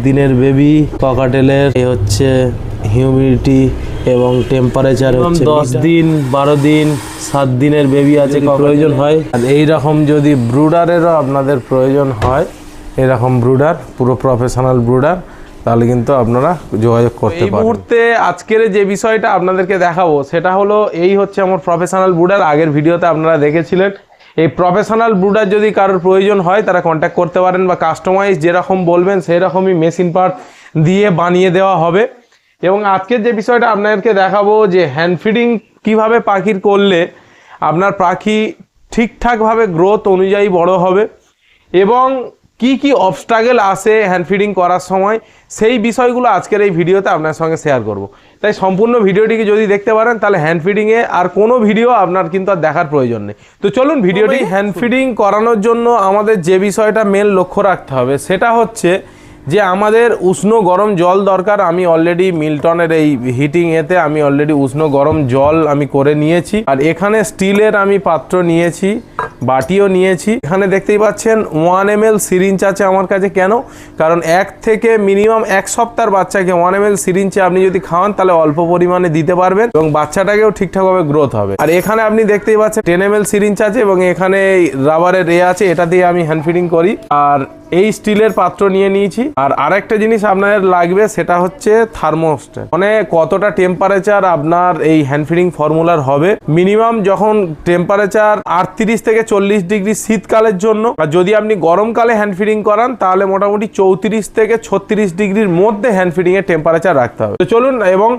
দিনের বেবি ককাটেলের। এই হচ্ছে হিউমিডিটি এবং টেম্পারেচার হচ্ছে 10 দিন 12 দিন 7 দিনের বেবি আছে প্রয়োজন হয়। আর এইরকম যদি ব্রুডারেরও আপনাদের প্রয়োজন হয়, এরকম ব্রুডার পুরো প্রফেশনাল ব্রুডার, তাহলে কিন্তু আপনারা যোগাযোগ করতে পারেন। এই মুহূর্তে আজকের যে বিষয়টা আপনাদেরকে দেখাবো সেটা হলো, এই হচ্ছে আমার প্রফেশনাল ব্রুডার। আগের ভিডিওতে আপনারা দেখেছিলেন। এই প্রফেশনাল ব্রুডার যদি কারোর প্রয়োজন হয় তারা কন্ট্যাক্ট করতে পারেন, বা কাস্টমাইজ যেরকম বলবেন সেই রকমই মেশিন পার্ট দিয়ে বানিয়ে দেওয়া হবে। এবং আজকের যে বিষয়টা আপনাদেরকে দেখাবো যে হ্যান্ড ফিডিং কীভাবে পাখির করলে আপনার পাখি ঠিকঠাকভাবে গ্রোথ অনুযায়ী বড় হবে, এবং কি কি অবস্ট্রাগল আসে হ্যান্ড ফিডিং করার সময়, সেই বিষয়গুলো আজকের এই ভিডিওতে আপনার সঙ্গে শেয়ার করব। তাই সম্পূর্ণ ভিডিওটিকে যদি দেখতে পারেন তাহলে হ্যান্ড ফিডিংয়ে আর কোনো ভিডিও আপনার কিন্তু আর দেখার প্রয়োজন নেই। তো চলুন ভিডিওটি। হ্যান্ড ফিডিং করানোর জন্য আমাদের যে বিষয়টা মেন লক্ষ্য রাখতে হবে সেটা হচ্ছে যে আমাদের উষ্ণ গরম জল দরকার। আমি অলরেডি মিল্টনের এই হিটিং এতে আমি অলরেডি উষ্ণ গরম জল আমি করে নিয়েছি। আর এখানে স্টিলের আমি পাত্র নিয়েছি, বাটিও নিয়েছি। এখানে দেখতেই পাচ্ছেন 1 ml সিরিঞ্জ আছে আমার কাছে। কেন? কারণ 1 থেকে মিনিমাম 1 সপ্তাহের বাচ্চাকে 1 ml সিরিঞ্জে আপনি যদি খাওয়ান তাহলে অল্প পরিমাণে দিতে পারবেন এবং বাচ্চাটাকেও ঠিকঠাকভাবে গ্রোথ হবে। আর এখানে আপনি দেখতেই পাচ্ছেন 10 ml সিরিঞ্জ আছে এবং এখানে রাবারের আছে, এটা দিয়ে আমি হ্যান্ড ফিডিং করি। আর এই স্টিলের পাত্র নিয়ে নিয়েছি। আর আরেকটা জিনিস আপনাদের লাগবে সেটা হচ্ছে থার্মোস্ট্যাট। মানে কতটা টেম্পারেচার আপনার এই হ্যান্ড ফিডিং ফর্মুলার হবে। মিনিমাম যখন টেম্পারেচার 38 থেকে 40 ডিগ্রি শীতকালের জন্য, আর যদি আপনি গরমকালে হ্যান্ড ফিডিং করান তাহলে মোটামুটি 34 থেকে 36 ডিগ্রির মধ্যে হ্যান্ড ফিডিং এর টেম্পারেচার রাখতে হবে। তো চলুন। এবং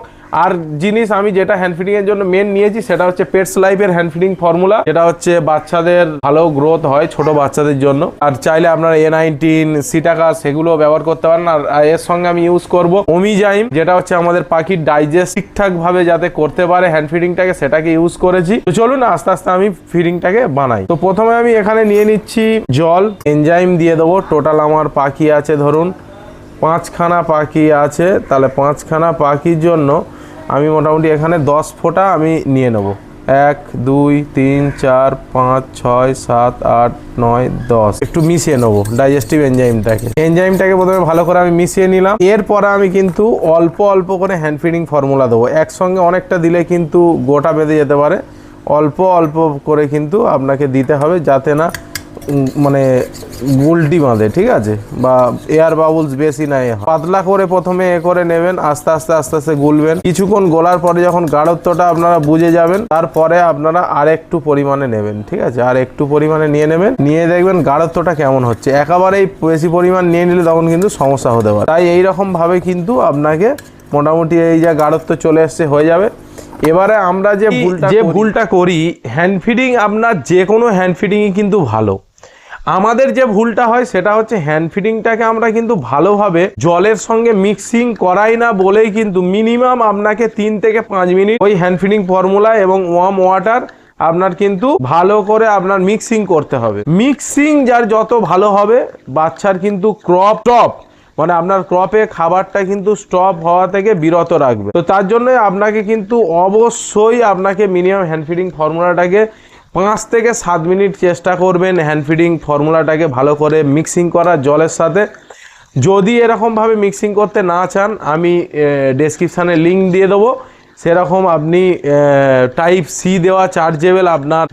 আর জিনিস আমি যেটা হ্যান্ড ফিডিং এর জন্য মেন নিয়েছি সেটা হচ্ছে পেটস লাইফের হ্যান্ড ফিডিং ফর্মুলা, যেটা হচ্ছে বাচ্চাদের ভালো গ্রোথ হয় ছোট বাচ্চাদের জন্য। আর চাইলে আপনারা A19 সিটাকা সেগুলো ব্যবহার করতে পারেন। আর এর সঙ্গে আমি ইউজ করব ওমিজাইম, যেটা হচ্ছে আমাদের পাখির ডাইজেস্ট ঠিকঠাক ভাবে যাতে করতে পারে হ্যান্ড ফিডিংটাকে, সেটাকে ইউজ করেছি। তো চলুন আস্তে আস্তে আমি ফিডিংটাকে বানাই। তো প্রথমে আমি এখানে নিয়ে নিচ্ছি জল, এনজাইম দিয়ে দেবো। টোটাল আমার পাখি আছে ধরুন 5খানা পাখি আছে, তাহলে 5খানা পাখির জন্য আমি মোটামুটি এখানে 10 ফোঁটা আমি নিয়ে নেব। 1 2 3 4 5 6 7 8 9 10 একটু মিশিয়ে নেবো ডাইজেস্টিভ এনজাইমটাকে প্রথমে ভালো করে আমি মিশিয়ে নিলাম। এরপরে আমি কিন্তু অল্প অল্প করে হ্যান্ড ফিডিং ফর্মুলা দেবো। একসঙ্গে অনেকটা দিলে কিন্তু গোটা বেঁধে যেতে পারে। অল্প অল্প করে কিন্তু আপনাকে দিতে হবে, যাতে না মানে গুলটি বাঁধে, ঠিক আছে, বা এয়ার বাবলস বেশি নাই। পাতলা করে প্রথমে এ করে নেবেন, আস্তে আস্তে আস্তে আস্তে গুলবেন। কিছুক্ষণ গোলার পরে যখন গাঢ়ত্বটা আপনারা বুঝে যাবেন তারপরে আপনারা আর একটু পরিমাণে নেবেন, ঠিক আছে। আর একটু পরিমাণে নিয়ে নেবেন, নিয়ে দেখবেন গাঢ়ত্বটা কেমন হচ্ছে। একেবারেই বেশি পরিমাণ নিয়ে নিলে তখন কিন্তু সমস্যা হতে পারে। তাই এইরকম ভাবে কিন্তু আপনাকে মোটামুটি এই যা গাঢ়ত্ব চলে এসছে হয়ে যাবে। এবারে আমরা যে ভুলটা করি হ্যান্ড ফিডিং, আপনার যে কোনো হ্যান্ড ফিডিংই কিন্তু ভালো। আমাদের যে ভুলটা হয় সেটা হচ্ছে হ্যান্ড ফিডিংটাকে আমরা কিন্তু ভালোভাবে জলের সঙ্গে মিক্সিং করাই না বলেই কিন্তু মিনিমাম আপনাকে 3 থেকে 5 মিনিট ওই হ্যান্ড ফিডিং ফর্মুলা এবং ওয়ার্ম ওয়াটার আপনার কিন্তু ভালো করে আপনার মিক্সিং করতে হবে। মিক্সিং যার যত ভালো হবে বাচ্চার কিন্তু ক্রপ মানে আপনার ক্রপে খাবারটা কিন্তু স্টপ হওয়া থেকে বিরত রাখবে। তো তার জন্য আপনাকে কিন্তু অবশ্যই আপনাকে মিনিমাম হ্যান্ড ফিডিং ফর্মুলাটাকে 5 থেকে 7 মিনিট চেষ্টা করবেন হ্যান্ড ফিডিং ফর্মুলাটাকে ভালো করে মিক্সিং করা জলের সাথে। যদি এরকমভাবে মিক্সিং করতে না চান আমি ডেসক্রিপশানে লিঙ্ক দিয়ে দেবো, সেরকম আপনি টাইপ সি দেওয়া চার্জেবল আপনার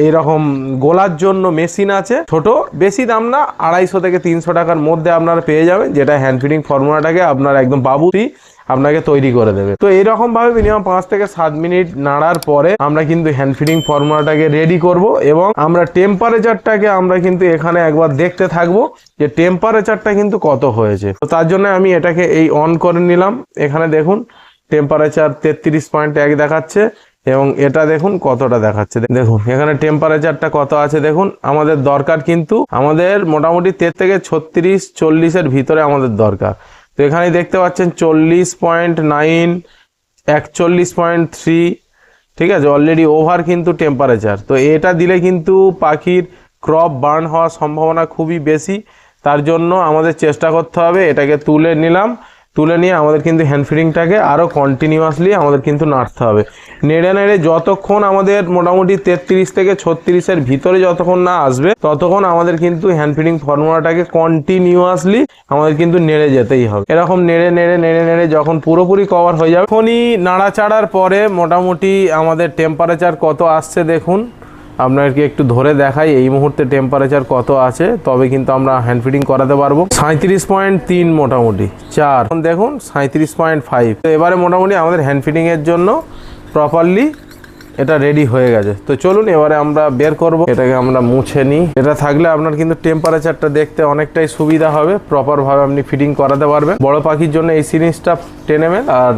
এরকম গোলার জন্য মেশিন আছে, ছোট, বেশি দাম না, 250 থেকে 300 টাকার মধ্যে আপনারা পেয়ে যাবেন, যেটা হ্যান্ড ফিডিং ফর্মুলাটাকে আপনার একদম বাবুই আপনাকে তৈরি করে দেবে। তো এইরকম ভাবে মিনিমাম 5 থেকে 7 মিনিট নাড়ার পরে আমরা কিন্তু হ্যান্ড ফিডিং ফর্মুলাটাকে রেডি করব। এবং আমরা টেম্পারেচারটাকে আমরা কিন্তু এখানে একবার দেখতে থাকবো যে টেম্পারেচারটা কিন্তু কত হয়েছে। তো তার জন্য আমি এটাকে এই অন করে নিলাম। এখানে দেখুন টেম্পারেচার 33.1 দেখাচ্ছে এবং এটা দেখুন কতটা দেখাচ্ছে। দেখুন এখানে টেম্পারেচারটা কত আছে দেখুন। আমাদের দরকার কিন্তু আমাদের মোটামুটি 33 থেকে 36 40 এর ভিতরে আমাদের দরকার। তো এখানে দেখতে পাচ্ছেন 40.9 41.3, ঠিক আছে, অলরেডি ওভার কিন্তু টেম্পারেচার। তো এটা দিলে কিন্তু পাখির ক্রপ বার্ন হওয়ার সম্ভাবনা খুবই বেশি। তার জন্য আমাদের চেষ্টা করতে হবে, এটাকে তুলে নিলাম, তুলে নিয়ে আমাদের কিন্তু হ্যান্ড ফিডিংটাকে আরও কন্টিনিউয়াসলি আমাদের কিন্তু নাড়তে হবে। নেড়ে নেড়ে যতক্ষণ আমাদের মোটামুটি 33 থেকে 36-এর ভিতরে যতক্ষণ না আসবে ততক্ষণ আমাদের কিন্তু হ্যান্ড ফিডিং ফর্মুলাটাকে কন্টিনিউয়াসলি আমাদের কিন্তু নেড়ে যেতেই হবে। এরকম নেড়ে নেড়ে নেড়ে নেড়ে যখন পুরোপুরি কভার হয়ে যাবে তখনই নাড়াচাড়ার পরে মোটামুটি আমাদের টেম্পারেচার কত আসছে দেখুন, আপনাকে একটু ধরে দেখাই এই মুহূর্তে টেম্পারেচার কত আছে, তবে কিন্তু আমরা হ্যান্ড ফিডিং করাতে পারবো। 37.3 মোটামুটি 4, দেখুন 37.5। তো এবারে মোটামুটি আমাদের হ্যান্ড ফিডিং এর জন্য প্রপারলি এটা রেডি হয়ে গেছে। তো চলুন এবারে আমরা বের করব, এটাকে আমরা মুছে নিই। এটা থাকলে আপনার কিন্তু টেম্পারেচারটা দেখতে অনেকটাই সুবিধা হবে, প্রপারভাবে আপনি ফিডিং করাতে পারবেন। বড় পাখির জন্য এই সিরিঞ্জটা 10 ml আর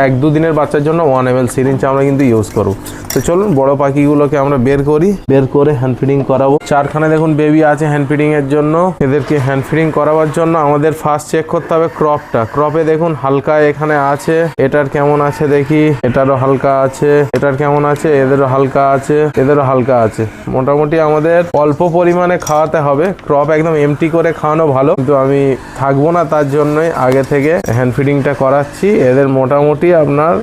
1-2 দিনের বাচ্চার জন্য 1 ml সিরিঞ্জ আমরা কিন্তু ইউজ করব। তো চলুন বড় পাখিগুলোকে আমরা বের করি, বের করে হ্যান্ড ফিডিং করাবো। 4খানে দেখুন বেবি আছে হ্যান্ড ফিডিং এর জন্য। এদেরকে হ্যান্ড ফিডিং করাবার জন্য আমাদের ফার্স্ট চেক করতে হবে ক্রপটা। ক্রপে দেখুন হালকা এখানে আছে, এটার কেমন আছে দেখি, এটারও হালকা আছে, এটার কেমন আছে, এদেরও হালকা আছে, এদেরও হালকা আছে। মোটামুটি আমাদের অল্প পরিমাণে খাওয়াতে হবে, ক্রপ একদম এমটি করে খাওয়ানো ভালো, কিন্তু আমি থাকবো না তার জন্যই আগে থেকে হ্যান্ড ফিডিংটা করাচ্ছি। এদের মোটামুটি আপনার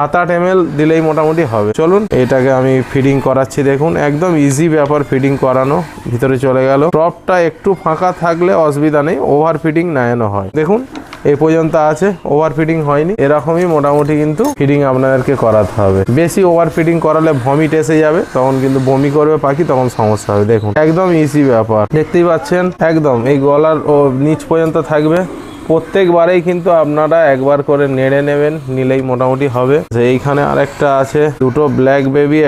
7-8 ml দিলেই মোটামুটি হবে। চলুন এটাকে আমি ফিডিং করাচ্ছি। দেখুন একদম ইজি ব্যাপার ফিডিং করানো, ভিতরে চলে গেল। ক্রপটা একটু ফাঁকা থাকলে অসুবিধা নেই, ওভার ফিডিং না যেন হয়। দেখুন এই পর্যন্ত আছে, ওভার ফিডিং হয়নি। এরকমই মোটামুটি কিন্তু ফিডিং আপনাদেরকে করাতে হবে। বেশি ওভার ফিডিং করালে ভমিট এসে যাবে, তখন কিন্তু বমি করবে পাখি, তখন সমস্যা হবে। দেখুন একদম ইজি ব্যাপার, দেখতেই পাচ্ছেন একদম এই গলার ও নিচ পর্যন্ত থাকবে। প্রত্যেকবারেই কিন্তু আপনারা একবার করে নেড়ে নেবেন, নিলেই মোটামুটি হবে। এইখানে আরেকটা আছে, দুটো ব্ল্যাক বেবি,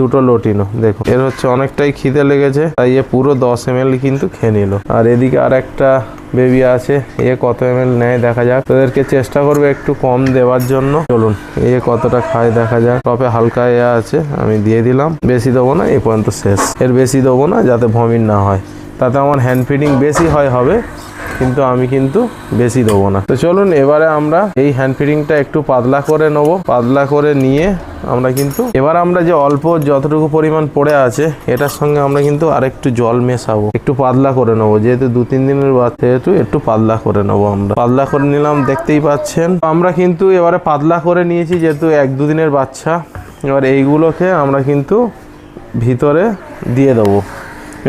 দুটো লটিনো। দেখুন এর হচ্ছে অনেকটাই খিদে লেগেছে, তাই এ পুরো 10 ml কিন্তু খেয়ে নিল। আর এদিকে আরেকটা বেবি আছে, এ কত ml নেয় দেখা যাক। তোদেরকে চেষ্টা করবে একটু কম দেওয়ার জন্য। চলুন এ কতটা খায় দেখা যাক। টপে হালকা আছে, আমি দিয়ে দিলাম। বেশি দেবো না, এই পর্যন্ত শেষ। এর বেশি দেবো না যাতে ভমিট না হয়, তাতে আমার হ্যান্ড ফিডিং বেশি হবে, কিন্তু আমি কিন্তু বেশি দেবো না। তো চলুন এবারে আমরা এই হ্যান্ড ফিডিংটা একটু পাতলা করে নেবো। পাতলা করে নিয়ে আমরা কিন্তু এবার আমরা যে অল্প যতটুকু পরিমাণ পড়ে আছে এটার সঙ্গে আমরা কিন্তু আরেকটু জল মেশাবো, একটু পাতলা করে নেবো। যেহেতু 2-3 দিনের বাচ্চা, একটু পাতলা করে নেবো। আমরা পাতলা করে নিলাম, দেখতেই পাচ্ছেন। আমরা কিন্তু এবারে পাতলা করে নিয়েছি যেহেতু 1-2 দিনের বাচ্চা। এবার এইগুলোকে আমরা কিন্তু ভিতরে দিয়ে দেবো।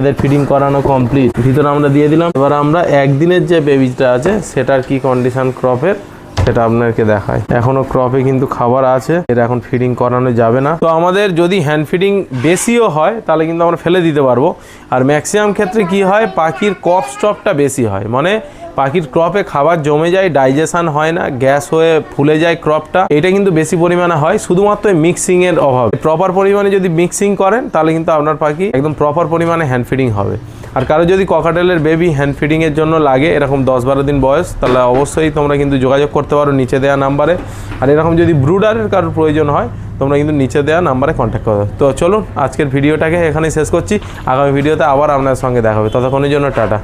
এদের ফিডিং করানো কমপ্লিট, ভিতরে আমরা দিয়ে দিলাম। এবার আমরা 1 দিনের যে বেবিটা আছে সেটার কি কন্ডিশন ক্রপের সেটা আপনাদেরকে দেখায়। এখনো ক্রপে কিন্তু খাবার আছে, এটা এখন ফিডিং করানো যাবে না। তো আমাদের যদি হ্যান্ড ফিডিং বেশিও হয় তাহলে কিন্তু আমরা ফেলে দিতে পারবো। আর ম্যাক্সিমাম ক্ষেত্রে কি হয়, পাখির কফ স্টপটা বেশি হয়, মানে পাখির ক্রপে খাবার জমে যায়, ডাইজেশন হয় না, গ্যাস হয়ে ফুলে যায় ক্রপটা। এটা কিন্তু বেশি পরিমাণে হয় শুধুমাত্র মিক্সিং এর অভাবে। প্রপার পরিমাণে যদি মিক্সিং করেন তাহলে কিন্তু আপনার পাখি একদম প্রপার পরিমাণে হ্যান্ড ফিডিং হবে। আর কারো যদি ককাটেলের বেবি হ্যান্ড ফিডিং এর জন্য লাগে এরকম 10-12 দিন বয়স, তাহলে অবশ্যই তোমরা কিন্তু যোগাযোগ করতে পারো নিচে দেওয়া নাম্বারে। আর এরকম যদি ব্রুডারের কারোর প্রয়োজন হয় তোমরা কিন্তু নিচে দেওয়া নাম্বারে কন্ট্যাক্ট করো। তো চলুন আজকের ভিডিওটাকে এখানেই শেষ করছি। আগামী ভিডিওতে আবার আপনার সঙ্গে দেখা হবে, ততক্ষণের জন্য টাটা।